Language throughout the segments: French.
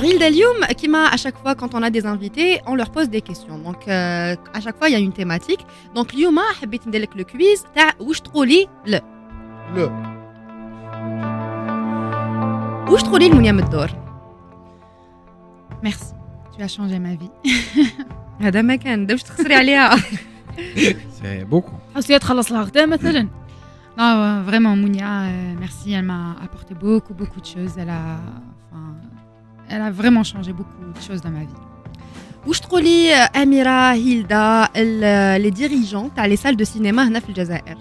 Hilda Lioum, à chaque fois quand on a des invités, on leur pose des questions. Donc à chaque fois il y a une thématique. Donc Liouma, حبيت ندير لك le quiz تاع واش تقولي ل. Le. واش تقولي لمنيا من الدور؟ Merci, tu as changé ma vie. هذا ما كان واش تخسري عليها. C'est beaucoup. حسيت خلص لها غدا مثلا. Non, vraiment Mounia, merci, elle m'a apporté beaucoup de choses. Elle a vraiment changé beaucoup de choses dans ma vie. واش تقولي أميرة هيلدا les dirigeants تاع les salles de cinéma هنا في الجزائر؟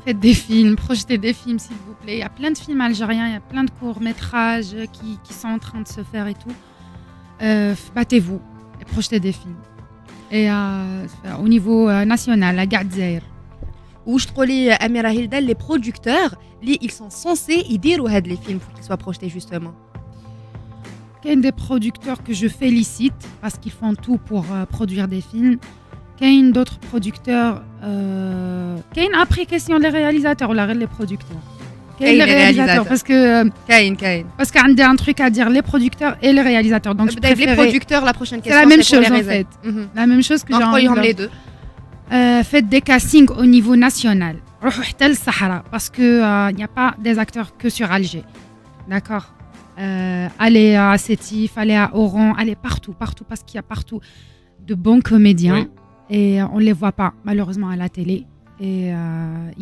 Faites des films, projetez des films s'il vous plaît. Il y a plein de films algériens, il y a plein de courts-métrages qui sont en train de se faire et tout. Battez-vous et projetez des films. Et au niveau national, à Gadzaïr. واش تقولي أميرة هيلدا les producteurs ils sont censés يديروا هاد les films pour qu'ils soient projetés justement؟ Il y a des producteurs que je félicite parce qu'ils font tout pour produire des films. Il y a d'autres producteurs. Il y a après question les réalisateurs ou les producteurs. Il y a les réalisateurs parce que كاين parce qu'il y a un truc à dire les producteurs et les réalisateurs. Donc je préfère les producteurs la prochaine question. C'est la même chose en les fait. La même chose que j'ai envie de les deux. Faites des castings au niveau national. روحوا حتى للصحراء parce que il n'y a pas des acteurs que sur Alger. D'accord. Allez à Sétif, allez à Oran, allez partout parce qu'il y a partout de bons comédiens et on ne les voit pas malheureusement à la télé et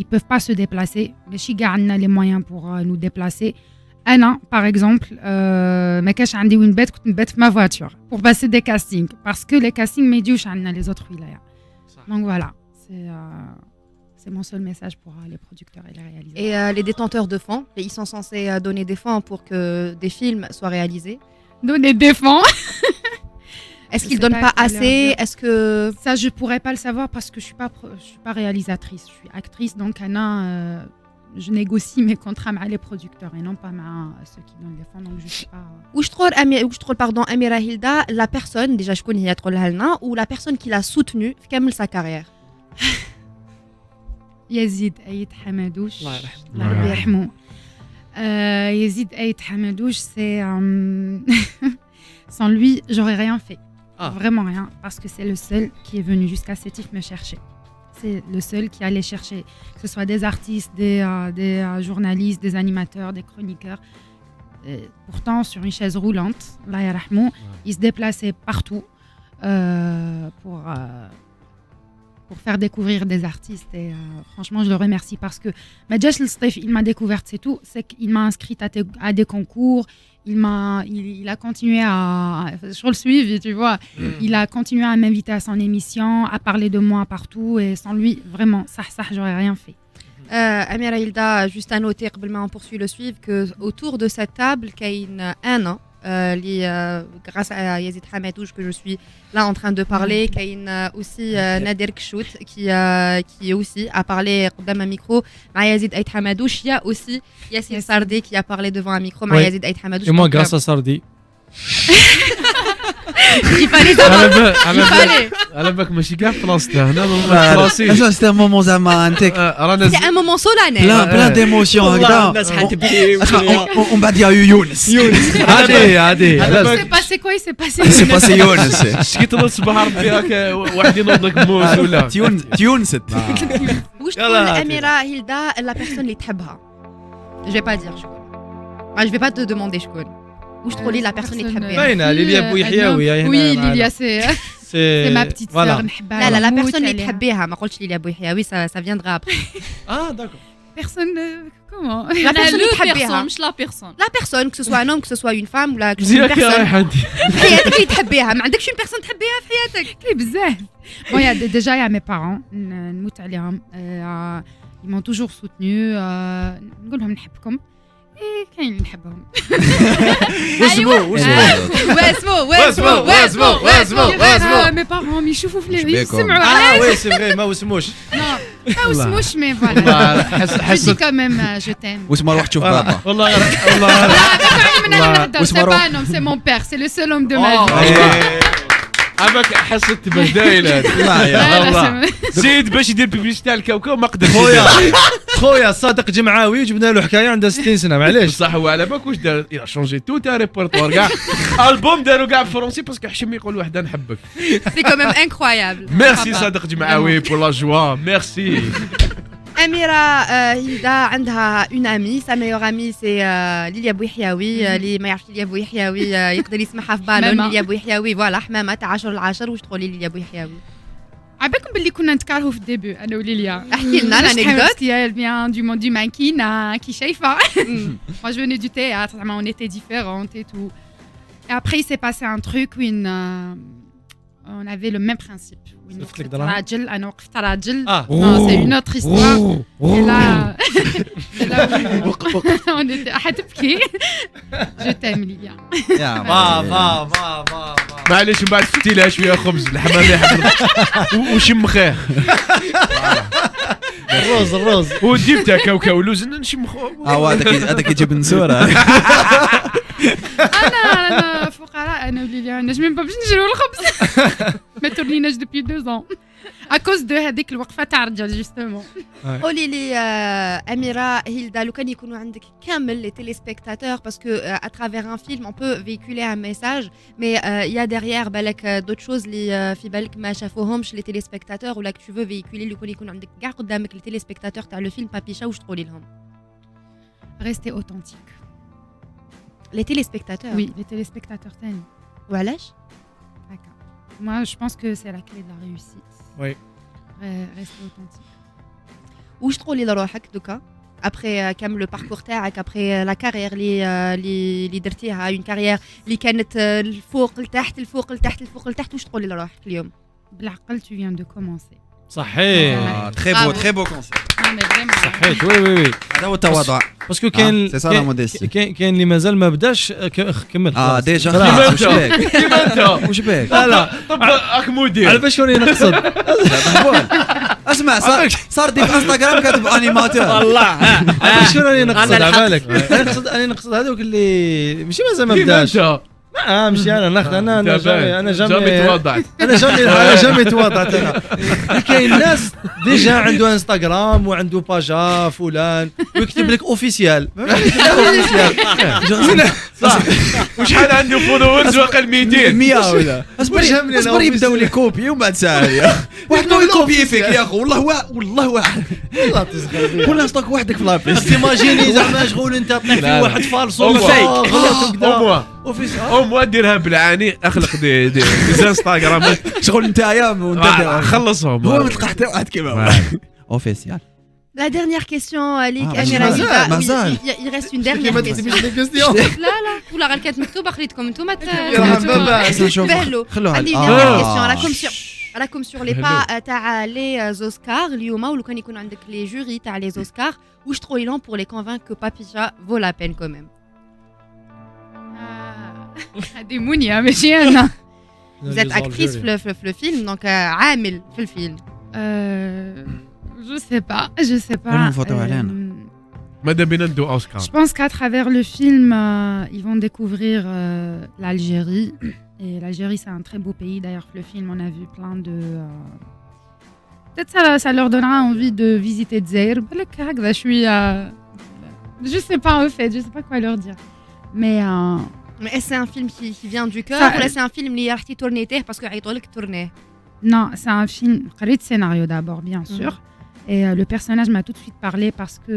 ils ne peuvent pas se déplacer. Mais si on a les moyens pour nous déplacer, Anna par exemple, ما كاش عندي وين بات كنت نبات في ma voiture pour passer des castings parce que les castings ما يجيوش عندنا les autres wilayas. Donc voilà, c'est mon seul message pour les producteurs et les réalisateurs. Et les détenteurs de fonds, ils sont censés donner des fonds pour que des films soient réalisés. Donner des fonds. Est-ce qu'ils donnent pas assez? Est-ce que ça je pourrais pas le savoir parce que je suis pas réalisatrice, je suis actrice donc Anna je négocie mes contrats avec les producteurs et non pas avec ceux qui donnent les fonds donc je suis pas واش تقول pardon أميرة هيلدا la personne déjà شكون هي تقولها لنا ou la personne qui l'a soutenue في كامل sa carrière. يزيد أيد حمدوش الله يرحمه. Yazid Aït Hamadouche, c'est sans lui, j'aurais rien fait. Vraiment rien, parce que c'est le seul qui est venu jusqu'à Sétif me chercher. C'est le seul qui allait chercher, que ce soit des artistes, des journalistes, des animateurs, des chroniqueurs. Et pourtant, sur une chaise roulante, Allah yarahmou, il se déplaçait partout pour faire découvrir des artistes et franchement je le remercie parce que Madjash Lstif il m'a découverte c'est tout, c'est qu'il m'a inscrite à des concours, il a continué à sur le suivi tu vois, il a continué à m'inviter à son émission, à parler de moi partout et sans lui vraiment ça j'aurais rien fait. Amira Hilda, juste à noter قبل ما on poursuit le suive que autour de cette table كاين un an grâce à Yazid Hamadouche que je suis là en train de parler, كاين aussi Nader Kchout qui aussi a parlé قدام un micro مع Yazid Aït Hamadouche. Il y a aussi Yassine Sardi qui a parlé devant un micro مع Yazid Aït Hamadouche. Et moi grâce à Sardi. Il fallait على بالك ماشي كاع بلاصتها هنا بلاصتي. C'est un moment زعما انتك c'est un moment solennel. plein d'émotions هكذا. الناس حتبكي. On va dire يونس. عادي. C'est passé quoi? Il s'est passé C'est passé يونس. شكيت الصباح ربي راك واحد ينوض لك موس ولا. تيونست. واش تقول أميرة هيلدا la personne اللي تحبها؟ Je vais pas dire شكون. Je vais pas te demander شكون. واش تقولي la personne اللي تحبها؟ باينه ليليا بويحياوي. Oui, Lilia c'est ma petite sœur نحبها. لا la personne اللي تحبيها ما قلتش ليليا بويحياوي ça viendra après. Ah d'accord. Personne comment? La personne اللي تحبيها. مش la personne. La personne que ce soit un homme que ce soit une femme ولا que ce soit une personne. في حياتك اللي تحبيها ما عندكش une personne تحبيها في حياتك؟ كاين بزاف. Bon, il y a déjà il y a mes parents نموت عليهم. Ils m'ont toujours soutenu. نقول لهم نحبكم. كاين اللي نحبهم. واسمو مي بارون يشوفوا في لي يسمعوا Ah oui c'est vrai ما وسموش. ما وسموش مي فوالا حسيت quand même je t'aime. واسمع روح تشوف بابا. والله c'est mon père, c'est le seul homme de ma vie. عباك حست بدايل هذا. لا يا والله زيد باش يدير بيبليسيتي على الكوكب ما قدرش. خويا صادق جمعاوي جبنا له حكايه عندها 60 سنه معليش. بصح هو على بالك واش دار il a changé tout un répertoire كاع البوم داروا كاع بالفرنسي باسكو حشم يقول وحده نحبك. C'est quand même incroyable. ميرسي صادق جمعاوي pour la joie merci. Amira Hilda عندها une amie, sa meilleure amie c'est Lilia Bouhiaoui, اللي ما يعرفش Lilia Bouhiaoui يقدر يسمعها في بالون. Lilia Bouhiaoui فوالا حمامة تاع 10/10 واش تقولي ليليا بويحياوي؟ عباكم باللي كنا نتكارهوا في الديبي انا وليليا. احكي لنا الانكدوت. Elle vient du monde du mannequin كي شايفه. Moi je venais du théâtre, on était différentes et tout. Et après il s'est passé un truc où on avait le même principe. راجل انا وقفت راجل. Non, c'est une autre histoire. Et là on était حتبكي. Je t'aime Lilia. يا با معليش من بعد فتي لها شويه خبز الحمام يحب وشم خيه الروز وديب تاع كاوكاو لوز نشم هذاك يجيب نسوره. انا فقراء انا وليليا عندناش ميم با باش نشريو الخبز. ما تورنيناش دوبي 2 ans à cause de هذيك الوقفه تاع الرجال جوستومون. قولي لي أميرة هيلدا لو كان يكونوا عندك كامل لي تيليسبكتاتور باسكو à travers un film on peut véhiculer un message mais il y a derrière بالك d'autres choses اللي في بالك ما شافوهمش لي تيليسبكتاتور ولا tu veux véhiculer لو كان يكون عندك كاع قدامك لي تيليسبكتاتور تاع لو فيلم بابيشا واش تقولي لهم؟ Rester authentique. لي تيليسبكتاتور. Oui, les téléspectateurs ثاني. وعلاش؟ D'accord. Moi je pense que c'est la clé de la réussite. Oui. Rester authentique. واش تقولي لروحك دوكا ابري كامل لو باركور تاعك ابري لا كارير اللي درتيها اون كارير اللي كانت الفوق لتحت الفوق لتحت الفوق لتحت واش تقولي لروحك اليوم؟ بالعقل tu viens de commencer. صحيح. تري بو كونسيبت. Non mais vraiment. صحيح وي هذا هو التواضع. باسكو كاين سي سا لا موديستي. كاين اللي مازال ما بداش كمل. ديجا خلاص. واش بك؟ كيما انت واش بك؟ لا طب راك مدير على باش راني نقصد. اسمع صار دي في انستغرام كاتب انيماتور. والله على باش راني نقصد على بالك. انا نقصد هذوك اللي ماشي مازال ما بداش. ماشي انا جامي توضعت انا جامي تواضعت انا. كاين ناس ديجا عنده انستغرام وعنده باجا فلان ويكتب لك اوفيسيال. صح وشحال عنده فولورز واقل 200 100 ولا اصبر يبداو لي كوبي ومن بعد ساعه واحد ما يكوبي فيك يا اخو والله واحد والله تسخر كل ستوك وحدك في لابيس. تيماجيني زعما شغل انت طيح في واحد فالصو غلط او موا ديرها بالعاني اخلق دي انستغرام شغل نتايا خلصهم هو ما تلقى حتى واحد كيما اوفيسيال. La dernière question ليك ماشي أميرة هيلدا. مازال. Il reste une dernière question. لا ولا غير كانت مكتوبة خليتكم انتم تبهلوا. خلوها عندي dernière question راكم sur les pas تاع لي زوسكار اليوم ولو كان يكون عندك لي جوري تاع لي زوسكار واش تقولي لهم pour les convaincre que Papicha vaut la peine quand même. هذه منيا ماشي انا. Vous êtes actrice في le film donc عامل في الفيلم. Je sais pas. ماذا بينا ندو اوسكار. Je pense qu'à travers le film, ils vont découvrir l'Algérie. Et l'Algérie, c'est un très beau pays. D'ailleurs, le film, on a vu plein de... Peut-être ça leur donnera envie de visiter Dzeir. Je sais pas en fait, je sais pas quoi leur dire. Mais est-ce que c'est un film qui vient du cœur ou là c'est un film qui a été tourné parce que عيطوا لك tourner? Non, c'est un film... قريت scénario d'abord, bien sûr. Et le personnage m'a tout de suite parlé parce que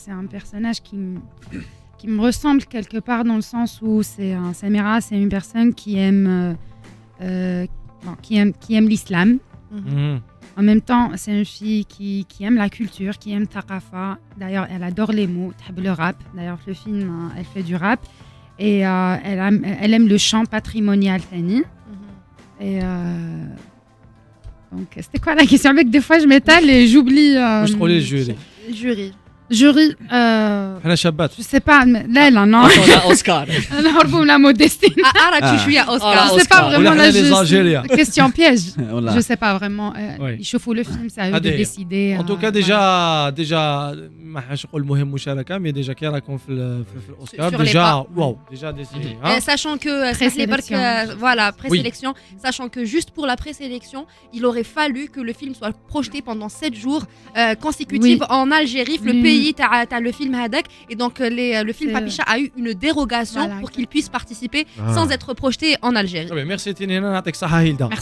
c'est un personnage qui me ressemble quelque part dans le sens où Samira, c'est une personne qui aime l'islam. En même temps, c'est une fille qui aime la culture, qui aime Thaqafa. D'ailleurs, elle adore les mots, le rap. D'ailleurs, le film, elle fait du rap. Et elle aime le chant patrimonial, Tani. Et... Donc, c'était quoi la question? Avec des fois, je m'étale et j'oublie. Je trouve les jurys. Jury. Jury, حنا شابات je sais pas, mais là, non. اوسكار نهربوا la modestie. راك شويه اوسكار. Je sais pas Oscar. vraiment ولا là. حنا لي زالجيريا Question piège. والله Je sais pas vraiment. Oui. Ils chauffent le film, c'est à eux de هذه هي. décider. En tout cas déjà ما حنش نقول مهم مشاركه مي ديجا كي راكم في الاوسكار Sur les ديجا pas. واو ديجا ديسيدي Sachant que Présélection. voilà, présélection, sachant que juste pour la présélection, il aurait fallu que le film soit projeté pendant 7 jours consécutifs en Algérie, le pays t'as le film Hadak, et donc le film Papicha a eu une dérogation Voilà, pour qu'il puisse participer sans être projeté en Algérie. ميرسي تيني نعطيك صحه هيلدا